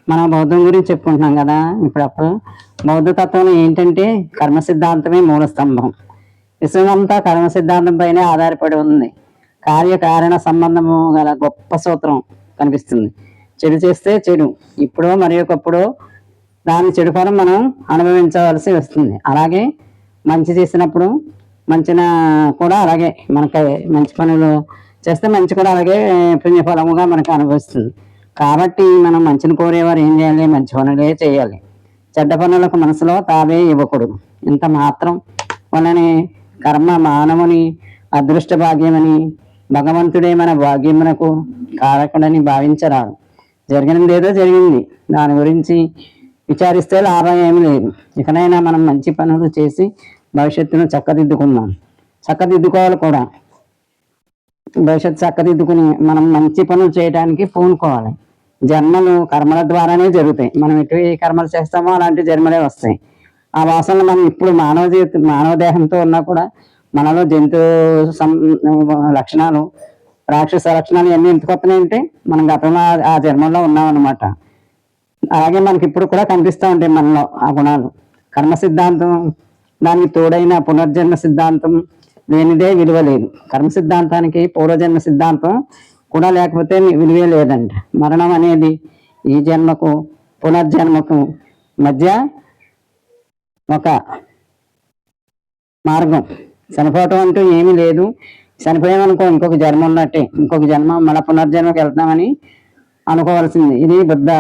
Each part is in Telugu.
మనం బౌద్ధం గురించి చెప్పుకుంటున్నాం కదా. ఇప్పుడు బౌద్ధ తత్వం ఏంటంటే కర్మ సిద్ధాంతమే మూల స్తంభం. విశ్వమంతా కర్మ సిద్ధాంతం పైనే ఆధారపడి ఉంది. కార్యకారణ సంబంధము గల గొప్ప సూత్రం కనిపిస్తుంది. చెడు చేస్తే చెడు ఇప్పుడో మరి ఒకప్పుడో దాని చెడు ఫలం మనం అనుభవించవలసి వస్తుంది. అలాగే మంచి చేసినప్పుడు మంచిన కూడా అలాగే మనకి మంచి పనులు చేస్తే మంచి కూడా అలాగే పుణ్యఫలముగా మనకు అనుభవిస్తుంది. కాబట్టి మనం మంచిని కోరేవారు ఏం చేయాలి? మంచి పనులే చేయాలి. చెడ్డ పనులకు మనసులో తావే ఇవ్వకూడదు. ఇంత మాత్రం వలనే కర్మ మానవుని అదృష్ట భాగ్యమని, భగవంతుడే మన భాగ్యమునకు కారకుడని భావించరాదు. జరిగినది ఏదో జరిగింది, దాని గురించి విచారిస్తే లాభం ఏమి లేదు. ఇకనైనా మనం మంచి పనులు చేసి భవిష్యత్తును చక్కదిద్దుకోవాలి కూడా. భవిష్యత్తు చక్కదిద్దుకుని మనం మంచి పనులు చేయడానికి పూనుకోవాలి. జన్మలు కర్మల ద్వారానే జరుగుతాయి. మనం ఎటు ఏ కర్మలు చేస్తామో అలాంటి జన్మలే వస్తాయి. ఆ వాసనలు మనం ఇప్పుడు మానవ దేహంతో ఉన్నా కూడా మనలో జంతు లక్షణాలు, రాక్షస లక్షణాలు ఇవన్నీ ఎందుకు వస్తున్నాయంటే మనం గతంలో ఆ జన్మలో ఉన్నామన్నమాట. అలాగే మనకి ఇప్పుడు కూడా కనిపిస్తూ ఉంటాయి మనలో ఆ గుణాలు. కర్మ సిద్ధాంతం దానికి తోడైన పునర్జన్మ సిద్ధాంతం లేనిదే విలువ లేదు. కర్మ సిద్ధాంతానికి పూర్వజన్మ సిద్ధాంతం కూడా లేకపోతే విలువే లేదంట. మరణం అనేది ఈ జన్మకు పునర్జన్మకు మధ్య ఒక మార్గం. చనిపోవటం అంటూ ఏమీ లేదు. చనిపోయామనుకో ఇంకొక జన్మ ఉన్నట్టే, ఇంకొక జన్మ మళ్ళీ పునర్జన్మకి వెళ్తామని అనుకోవాల్సింది. ఇది బుద్ధ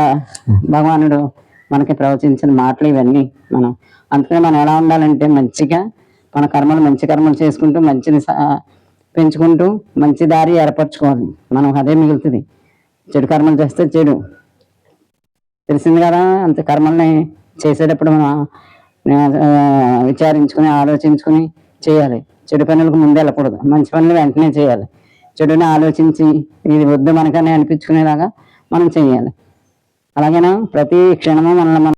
భగవానుడు మనకి ప్రవచించిన మాటలు ఇవన్నీ. అందుకని మనం ఎలా ఉండాలంటే మంచిగా మన కర్మలు మంచి కర్మలు చేసుకుంటూ మంచిని పెంచుకుంటూ మంచి దారి ఏర్పరచుకోవాలి. మనం అదే మిగులుతుంది. చెడు కర్మలు చేస్తే చెడు తెలిసింది కదా. అంత కర్మల్ని చేసేటప్పుడు మనం విచారించుకుని ఆలోచించుకుని చేయాలి. చెడు పనులకు ముందు వెళ్ళకూడదు. మంచి పనులు వెంటనే చేయాలి. చెడుని ఆలోచించి ఇది వద్దు మనకనే అనిపించుకునేలాగా మనం చేయాలి. అలాగేనా ప్రతి క్షణము మనల్ని